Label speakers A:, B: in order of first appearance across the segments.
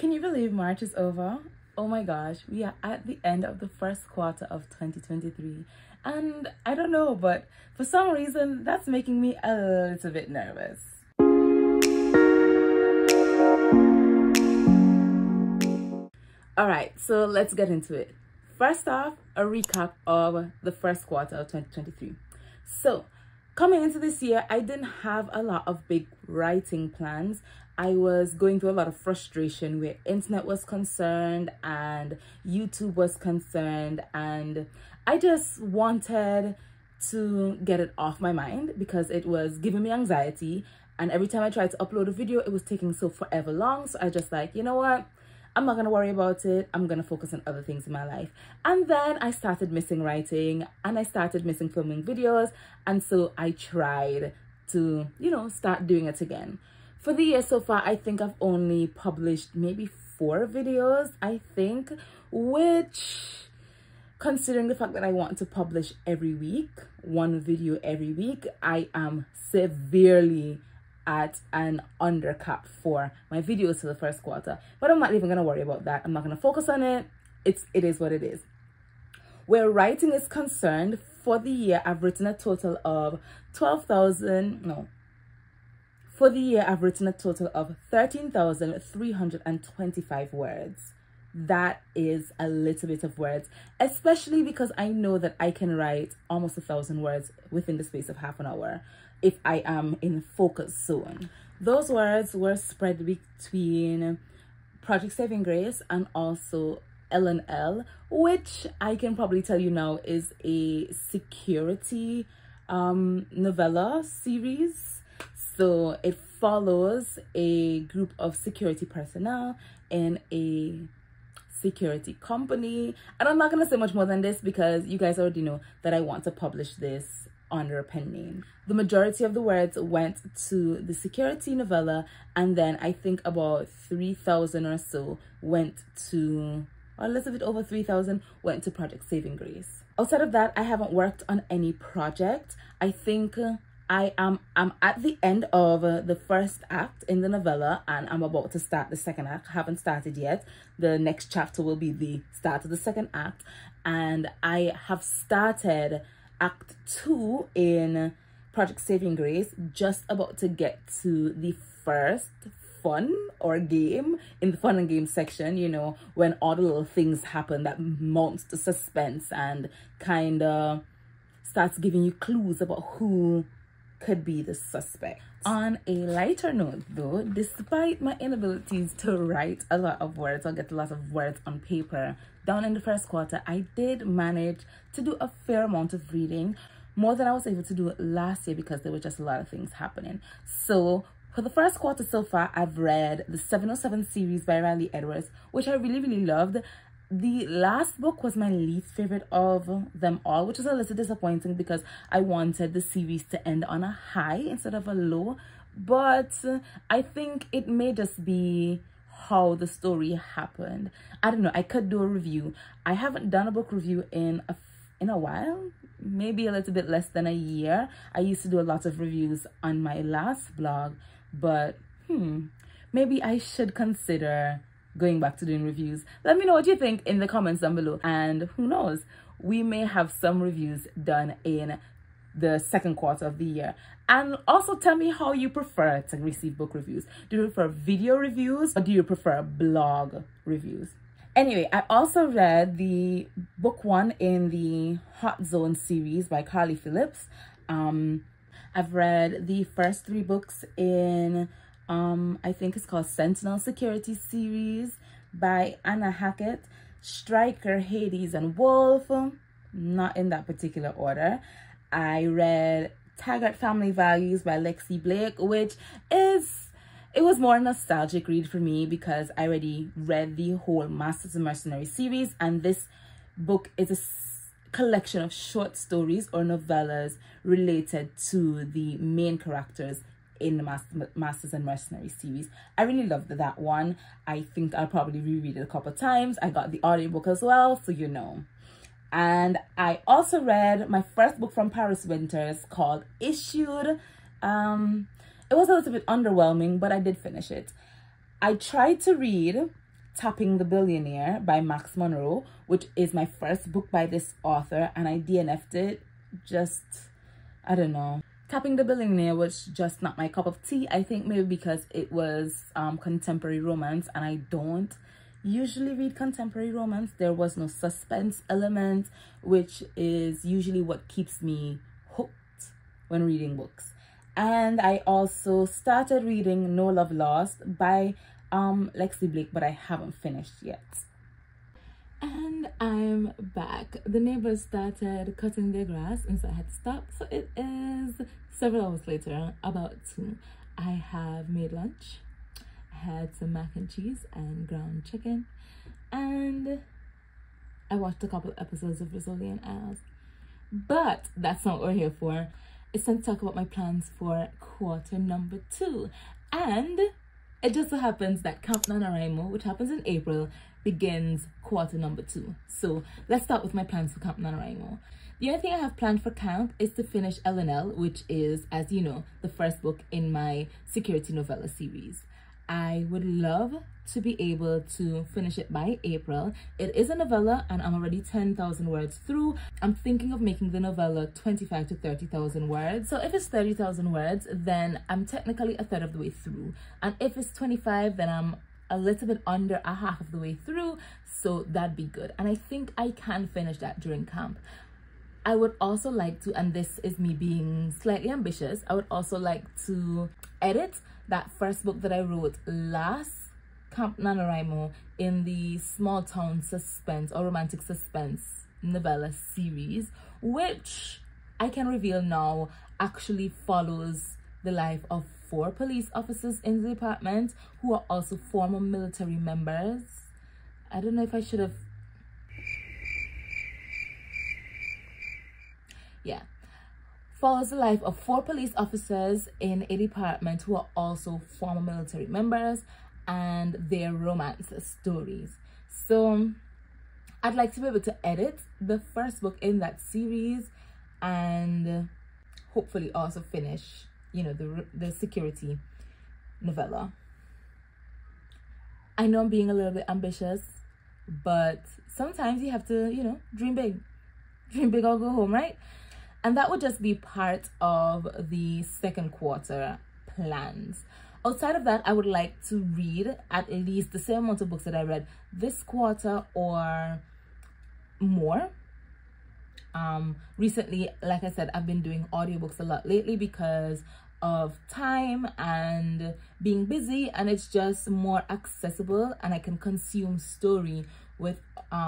A: Can you believe March is over? Oh my gosh, we are at the end of the first quarter of 2023. And I don't know, but for some reason, that's making me a little bit nervous. Alright, so let's get into it. First off, a recap of the first quarter of 2023. So, coming into this year, I didn't have a lot of big writing plans. I was going through a lot of frustration where internet was concerned and YouTube was concerned, and I just wanted to get it off my mind because it was giving me anxiety, and every time I tried to upload a video, it was taking so forever long. So I just like, you know what? I'm not going to worry about it. I'm going to focus on other things in my life. And then I started missing writing and I started missing filming videos. And so I tried to, start doing it again. For the year so far, I think I've only published maybe 4 videos, I think, which, considering the fact that I want to publish every week, 1 video every week, I am severely at an undercap for my videos for the first quarter. But I'm not even going to worry about that. I'm not going to focus on it. It is what it is. Where writing is concerned, for the year, I've written a total of 13,325 words. That is a little bit of words, especially because I know that I can write almost 1,000 words within the space of half an hour if I am in focus zone. Those words were spread between Project Saving Grace and also L&L, which I can probably tell you now is a security novella series. So it follows a group of security personnel in a security company. And I'm not going to say much more than this because you guys already know that I want to publish this under a pen name. The majority of the words went to the security novella, and then I think about 3,000 or so went to, or a little bit over 3,000 went to Project Saving Grace. Outside of that, I haven't worked on any project. I think I'm at the end of the first act in the novella, and I'm about to start the second act. I haven't started yet. The next chapter will be the start of the second act, and I have started Act 2 in Project Saving Grace, just about to get to the first fun or game in the fun and game section, when all the little things happen that mounts to suspense and kind of starts giving you clues about who could be the suspect. On a lighter note though, despite my inabilities to write a lot of words or get a lot of words on paper down in the first quarter, I did manage to do a fair amount of reading, more than I was able to do last year because there were just a lot of things happening. So for the first quarter so far, I've read the 707 series by Riley Edwards, which I really, really loved. The last book was my least favorite of them all, which is a little disappointing because I wanted the series to end on a high instead of a low. But I think it may just be how the story happened. I don't know. I could do a review. I haven't done a book review in a while, maybe a little bit less than a year. I used to do a lot of reviews on my last blog, but maybe I should consider going back to doing reviews. Let me know what you think in the comments down below, and who knows, we may have some reviews done in the second quarter of the year. And also tell me how you prefer to receive book reviews. Do you prefer video reviews or do you prefer blog reviews? Anyway, I also read the book 1 in the Hot Zone series by Carly Phillips. I've read the first 3 books in I think it's called Sentinel Security series by Anna Hackett, Striker, Hades, and Wolf, not in that particular order. I read Taggart Family Values by Lexi Blake, which it was more a nostalgic read for me because I already read the whole Masters and Mercenaries series, and this book is a collection of short stories or novellas related to the main characters in the Masters and Mercenaries series. I really loved that one. I think I'll probably reread it a couple of times. I got the audiobook as well, so you know. And I also read my first book from Paris Winters called Issued. It was a little bit underwhelming, but I did finish it. I tried to read Tapping the Billionaire by Max Monroe, which is my first book by this author, and I DNF'd it. Just, I don't know. Tapping the Billionaire was just not my cup of tea. I think maybe because it was contemporary romance, and I don't usually read contemporary romance. There was no suspense element, which is usually what keeps me hooked when reading books. And I also started reading No Love Lost by Lexi Blake, but I haven't finished yet. And I'm back. The neighbors started cutting their grass, and so I had to stop. So it is several hours later, about 2. I have made lunch. I had some mac and cheese and ground chicken, and I watched a couple episodes of Brazilian Isles. But that's not what we're here for. It's time to talk about my plans for quarter number 2. And it just so happens that Camp NaNoWriMo, which happens in April, begins quarter number 2. So let's start with my plans for Camp NaNoWriMo. The only thing I have planned for camp is to finish LNL, which is, as you know, the first book in my security novella series. I would love to be able to finish it by April. It is a novella and I'm already 10,000 words through. I'm thinking of making the novella 25 to 30,000 words. So if it's 30,000 words, then I'm technically a third of the way through. And if it's 25, then I'm a little bit under a half of the way through. So that'd be good. And I think I can finish that during camp. I would also like to, and this is me being slightly ambitious, I would also like to edit that first book that I wrote last Camp NaNoWriMo in the small town suspense or romantic suspense novella series, which I can reveal now actually follows the life of 4 police officers in the department who are also former military members. I don't know if I should have... Yeah. Follows the life of 4 police officers in a department who are also former military members and their romance stories. So I'd like to be able to edit the first book in that series and hopefully also finish, you know, the security novella. I know I'm being a little bit ambitious, but sometimes you have to, you know, dream big. Dream big or go home, right? And that would just be part of the second quarter plans. Outside of that, I would like to read at least the same amount of books that I read this quarter or more. Recently, like I said, I've been doing audiobooks a lot lately because of time and being busy, and it's just more accessible and I can consume story with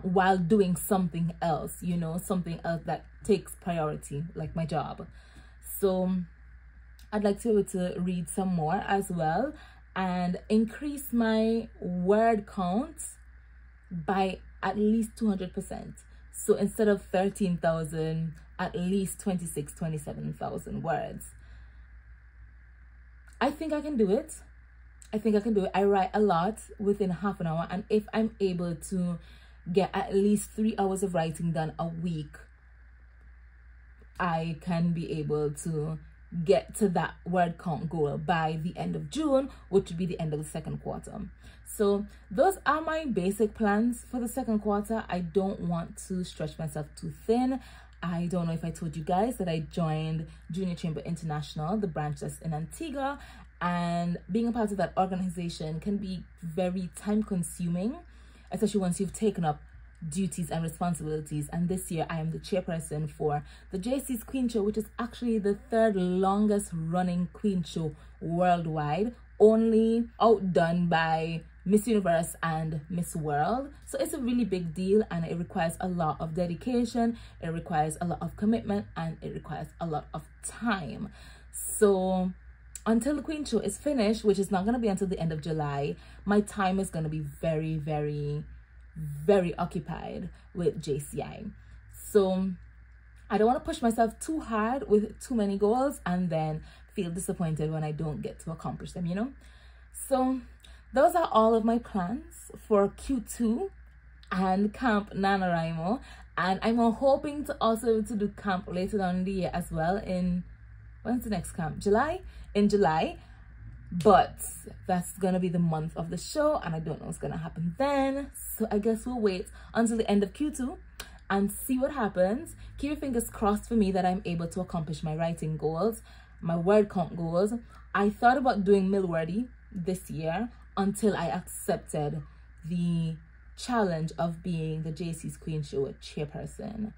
A: while doing something else, you know, something else that takes priority, like my job. So I'd like to be able to read some more as well and increase my word count by at least 200%. So instead of 13,000, at least 27,000 words. I think I can do it. I think I can do it. I write a lot within half an hour, and if I'm able to get at least 3 hours of writing done a week, I can be able to get to that word count goal by the end of June, which would be the end of the second quarter. So those are my basic plans for the second quarter. I don't want to stretch myself too thin. I don't know if I told you guys that I joined Junior Chamber International, the branch that's in Antigua, and being a part of that organization can be very time consuming, especially once you've taken up duties and responsibilities. And this year I am the chairperson for the JC's Queen Show, which is actually the 3rd longest running Queen Show worldwide, only outdone by Miss Universe and Miss World. So it's a really big deal, and it requires a lot of dedication, it requires a lot of commitment, and it requires a lot of time. So until the Queen Show is finished, which is not going to be until the end of July, my time is going to be very, very, very occupied with JCI. So I don't want to push myself too hard with too many goals and then feel disappointed when I don't get to accomplish them, you know? So those are all of my plans for Q2 and Camp NaNoWriMo, and I'm hoping to also to do camp later on in the year as well. In when's the next camp? July? In July. But that's gonna be the month of the show, and I don't know what's gonna happen then. So I guess we'll wait until the end of Q2 and see what happens. Keep your fingers crossed for me that I'm able to accomplish my writing goals, my word count goals. I thought about doing Millwordy this year until I accepted the challenge of being the JC's Queen Show chairperson.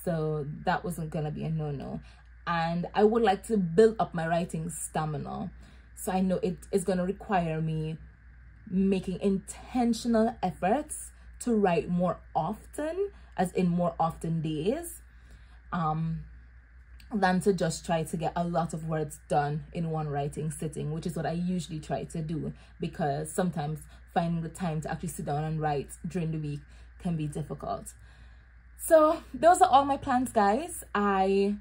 A: So that wasn't gonna be a no-no. And I would like to build up my writing stamina. So I know it is gonna require me making intentional efforts to write more often, as in more often days, than to just try to get a lot of words done in one writing sitting, which is what I usually try to do, because sometimes finding the time to actually sit down and write during the week can be difficult. So those are all my plans, guys. I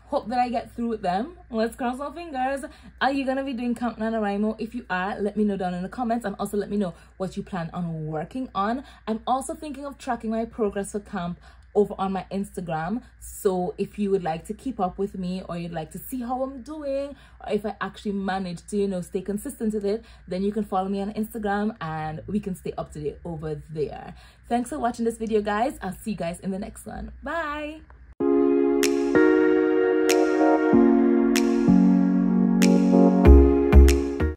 A: hope that I get through with them. Let's cross our fingers. Are you gonna be doing Camp NaNoWriMo? If you are, let me know down in the comments, and also let me know what you plan on working on. I'm also thinking of tracking my progress for camp over on my Instagram. So if you would like to keep up with me, or you'd like to see how I'm doing, or if I actually manage to, you know, stay consistent with it, then you can follow me on Instagram and we can stay up to date over there. Thanks for watching this video, guys. I'll see you guys in the next one. Bye.